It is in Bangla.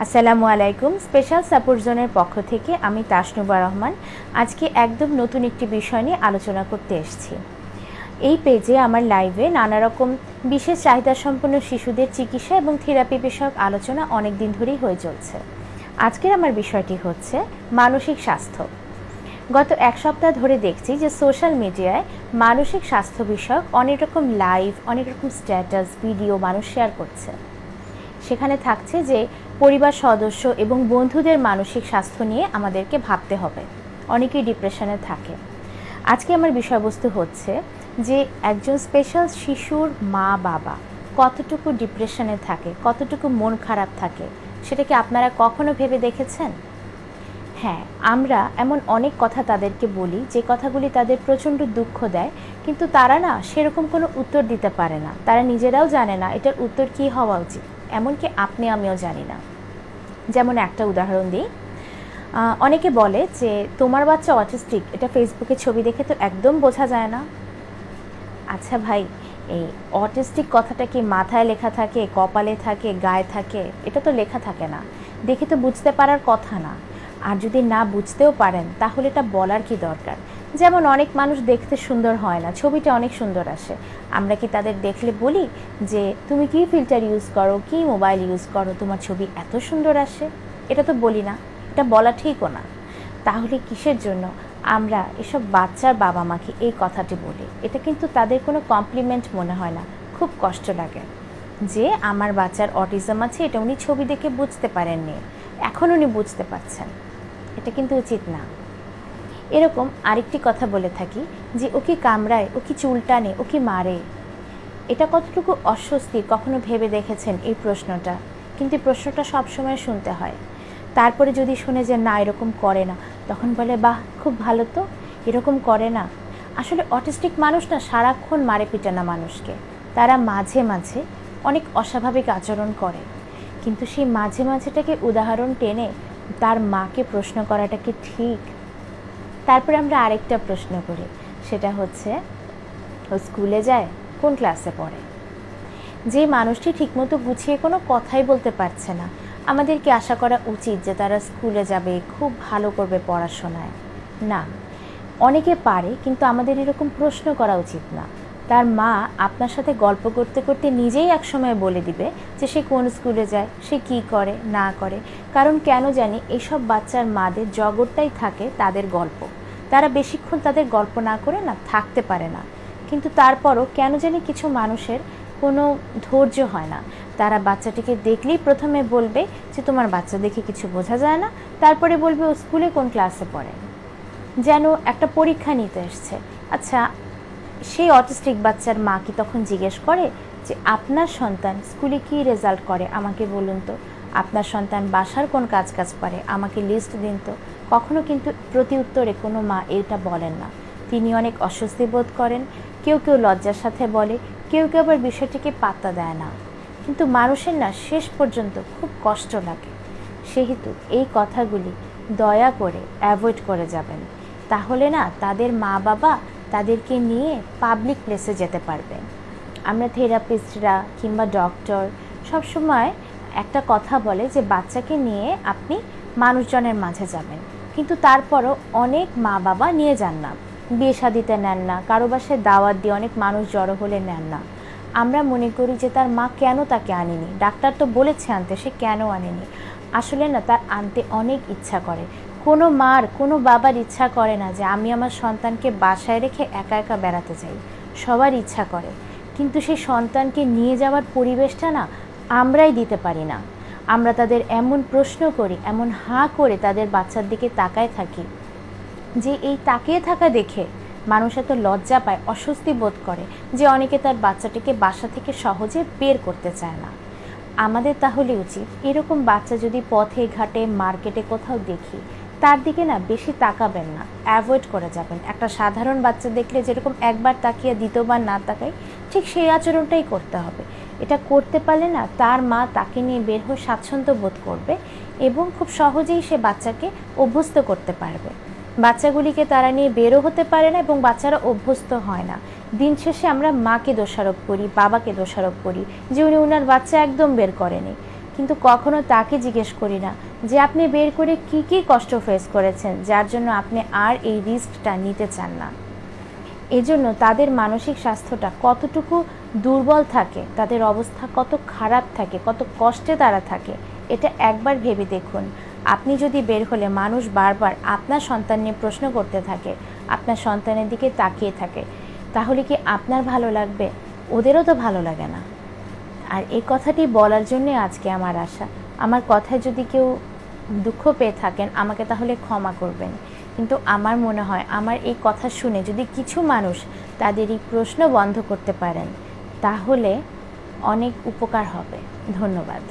আসসালামু আলাইকুম। স্পেশাল সাপোর্ট জোনের পক্ষ থেকে আমি তাসনুবা রহমান আজকে একদম নতুন একটি বিষয় নিয়ে আলোচনা করতে এসেছি। এই পেজে আমার লাইভে নানা রকম বিশেষ চাহিদা সম্পন্ন শিশুদের চিকিৎসা এবং থেরাপি বিষয়ক আলোচনা অনেক দিন ধরেই হয়ে চলছে। আজকের আমার বিষয়টি হচ্ছে মানসিক স্বাস্থ্য। গত এক সপ্তাহ ধরে দেখছি যে সোশ্যাল মিডিয়ায় মানসিক স্বাস্থ্য বিষয়ক অনেক রকম লাইভ, অনেক রকম স্ট্যাটাস, ভিডিও মানুষ শেয়ার করছে। সেখানে থাকছে যে পরিবার সদস্য এবং বন্ধুদের মানসিক স্বাস্থ্য নিয়ে আমাদেরকে ভাবতে হবে। অনেকেই ডিপ্রেশনে থাকে। আজকে আমার বিষয়বস্তু হচ্ছে যে একজন স্পেশাল শিশুর মা বাবা কতটুকু ডিপ্রেশনে থাকে, কতটুকু মন খারাপ থাকে, সেটা কি আপনারা কখনো ভেবে দেখেছেন? হ্যাঁ, আমরা এমন অনেক কথা তাদেরকে বলি যে কথাগুলি তাদের প্রচণ্ড দুঃখ দেয়, কিন্তু তারা না সেরকম কোনো উত্তর দিতে পারে না। তারা নিজেরাও জানে না এটার উত্তর কী হওয়া উচিত, এমনকি আমিও জানি না। যেমন একটা উদাহরণ দিই, অনেকে বলে যে তোমার বাচ্চা অটিস্টিক, এটা ফেসবুকে ছবি দেখে তো একদম বোঝা যায় না। আচ্ছা ভাই, এই অটিস্টিক কথাটা কি মাথায় লেখা থাকে, কপালে থাকে, গায়ে থাকে? এটা তো লেখা থাকে না, দেখে তো বুঝতে পারার কথা না। আর যদি না বুঝতেও পারেন তাহলে এটা বলার কি দরকার? যেমন অনেক মানুষ দেখতে সুন্দর হয় না, ছবিটা অনেক সুন্দর আসে, আমরা কি তাদের দেখলে বলি যে তুমি কি ফিল্টার ইউজ করো, কি মোবাইল ইউজ করো, তোমার ছবি এত সুন্দর আসে? এটা তো বলি না, এটা বলা ঠিকও না। তাহলে কিসের জন্য আমরা এসব বাচ্চার বাবা মাকে এই কথাটি বলি? এটা কিন্তু তাদের কোনো কমপ্লিমেন্ট মনে হয় না, খুব কষ্ট লাগে যে আমার বাচ্চার অটিজম আছে, এটা উনি ছবি দেখে বুঝতে পারেননি, এখন উনি বুঝতে পারছেন। এটা কিন্তু উচিত না। এরকম আরেকটি কথা বলে থাকি যে ও কি কামড়ায়, ও কি চুল টানে, ও কি মারে। এটা কতটুকু অস্বস্তি কখনো ভেবে দেখেছেন এই প্রশ্নটা? কিন্তু এই প্রশ্নটা সবসময় শুনতে হয়। তারপরে যদি শুনে যে না এরকম করে না, তখন বলে বাহ খুব ভালো তো, এরকম করে না। আসলে অটিস্টিক মানুষ না সারাক্ষণ মারে পিটে না মানুষকে, তারা মাঝে মাঝে অনেক অস্বাভাবিক আচরণ করে, কিন্তু সেই মাঝে মাঝেটাকে উদাহরণ টেনে তার মাকে প্রশ্ন করাটা কি ঠিক? তারপরে আমরা আরেকটা প্রশ্ন করি, সেটা হচ্ছে ও স্কুলে যায়, কোন ক্লাসে পড়ে? যে মানুষটি ঠিকমতো গুছিয়ে কোনো কথাই বলতে পারছে না, আমাদের কি আশা করা উচিত যে তারা স্কুলে যাবে, খুব ভালো করবে পড়াশোনায়? না, অনেকে পারে, কিন্তু আমাদের এরকম প্রশ্ন করা উচিত না। তার মা আপনার সাথে গল্প করতে করতে নিজেই একসময় বলে দিবে যে সে কোন স্কুলে যায়, সে কি করে না করে। কারণ কেন জানি এইসব বাচ্চার মাদের জগৎটাই থাকে তাদের গল্প, তারা বেশিক্ষণ তাদের গল্প না করে না থাকতে পারে না। কিন্তু তারপরও কেন জানি কিছু মানুষের কোনো ধৈর্য হয় না, তারা বাচ্চাটিকে দেখলেই প্রথমে বলবে যে তোমার বাচ্চা দেখে কিছু বোঝা যায় না, তারপরে বলবে ও স্কুলে কোন ক্লাসে পড়ে, যেন একটা পরীক্ষা নিতে এসছে। আচ্ছা, সেই অটিস্টিক বাচ্চার মা কি তখন জিজ্ঞেস করে যে আপনার সন্তান স্কুলে কী রেজাল্ট করে আমাকে বলুন তো, আপনার সন্তান বাসার কোন কাজ পারে আমাকে লিস্ট দিন তো? কখনো কিন্তু প্রতি উত্তরে কোনো মা এটা বলেন না। তিনি অনেক অস্বস্তি বোধ করেন, কেউ কেউ লজ্জার সাথে বলে, কেউ কেউ আবার বিষয়টিকে পাত্তা দেয় না। কিন্তু মানুষের না শেষ পর্যন্ত খুব কষ্ট লাগে। সেহেতু এই কথাগুলি দয়া করে অ্যাভয়েড করে যাবেন, তাহলে না তাদের মা বাবা তাদেরকে নিয়ে পাবলিক প্লেসে যেতে পারবে। আমরা থেরাপিস্টরা কিংবা ডক্টর সবসময় একটা কথা বলে যে বাচ্চাকে নিয়ে আপনি মানুষজনের মাঝে যাবেন, কিন্তু তারপরও অনেক মা বাবা নিয়ে যান না, বিয়ে শাদিতে নেন না, কারো বাসায় দাওয়াত দিয়ে অনেক মানুষ জড়ো হলে নেন না। আমরা মনে করি যে তার মা কেন তাকে আনেনি, ডাক্তার তো বলেছে আনতে, সে কেন আনেনি? আসলে না, তার আনতে অনেক ইচ্ছা করে। কোনো মার, কোনো বাবার ইচ্ছা করে না যে আমি আমার সন্তানকে বাসায় রেখে একা একা বেড়াতে চাই, সবার ইচ্ছা করে। কিন্তু সেই সন্তানকে নিয়ে যাওয়ার পরিবেশটা না আমরাই দিতে পারি না। আমরা তাদের এমন প্রশ্ন করি, এমন হাঁ করে তাদের বাচ্চার দিকে তাকায় থাকি যে এই তাকিয়ে থাকা দেখে মানুষ এত লজ্জা পায়, অস্বস্তি বোধ করে যে অনেকে তার বাচ্চাটিকে বাসা থেকে সহজে বের করতে চায় না। আমাদের তাহলে উচিত এরকম বাচ্চা যদি পথে ঘাটে মার্কেটে কোথাও দেখি, তার দিকে না বেশি তাকাবেন না, অ্যাভয়েড করে যাবেন। একটা সাধারণ বাচ্চা দেখলে যেরকম একবার তাকিয়ে দ্বিতীয়বার না তাকাই, ঠিক সেই আচরণটাই করতে হবে। এটা করতে পারলে না তার মা তাকে নিয়ে বের হয়ে স্বাচ্ছন্দ্য বোধ করবে এবং খুব সহজেই সে বাচ্চাকে অভ্যস্ত করতে পারবে। বাচ্চাগুলিকে তারা নিয়ে বেরো হতে পারে না এবং বাচ্চারা অভ্যস্ত হয় না। দিন শেষে আমরা মাকে দোষারোপ করি, বাবাকে দোষারোপ করি যে উনি ওনার বাচ্চা একদম বের করেনি। কিন্তু কখনো তাকে জিজ্ঞেস করি না যে আপনি বের করে কি কি কষ্ট ফেস করেছেন যার জন্য আপনি আর এই রিস্কটা নিতে চান না। এজন্য তাদের মানসিক স্বাস্থ্যটা কতটুকু দুর্বল থাকে, তাদের অবস্থা কত খারাপ থাকে, কত কষ্টে তারা থাকে, এটা একবার ভেবে দেখুন। আপনি যদি বের হলে মানুষ বারবার আপনার সন্তান নিয়ে প্রশ্ন করতে থাকে, আপনার সন্তানের দিকে তাকিয়ে থাকে, তাহলে কি আপনার ভালো লাগবে? ওদেরও তো ভালো লাগে না। আর এই কথাটি বলার জন্যে আজকে আমার আশা। আমার কথায় যদি কেউ দুঃখ পেয়ে থাকেন আমাকে তাহলে ক্ষমা করবেন, কিন্তু আমার মনে হয় আমার এই কথা শুনে যদি কিছু মানুষ তাদের এই প্রশ্ন বন্ধ করতে পারেন তাহলে অনেক উপকার হবে। ধন্যবাদ।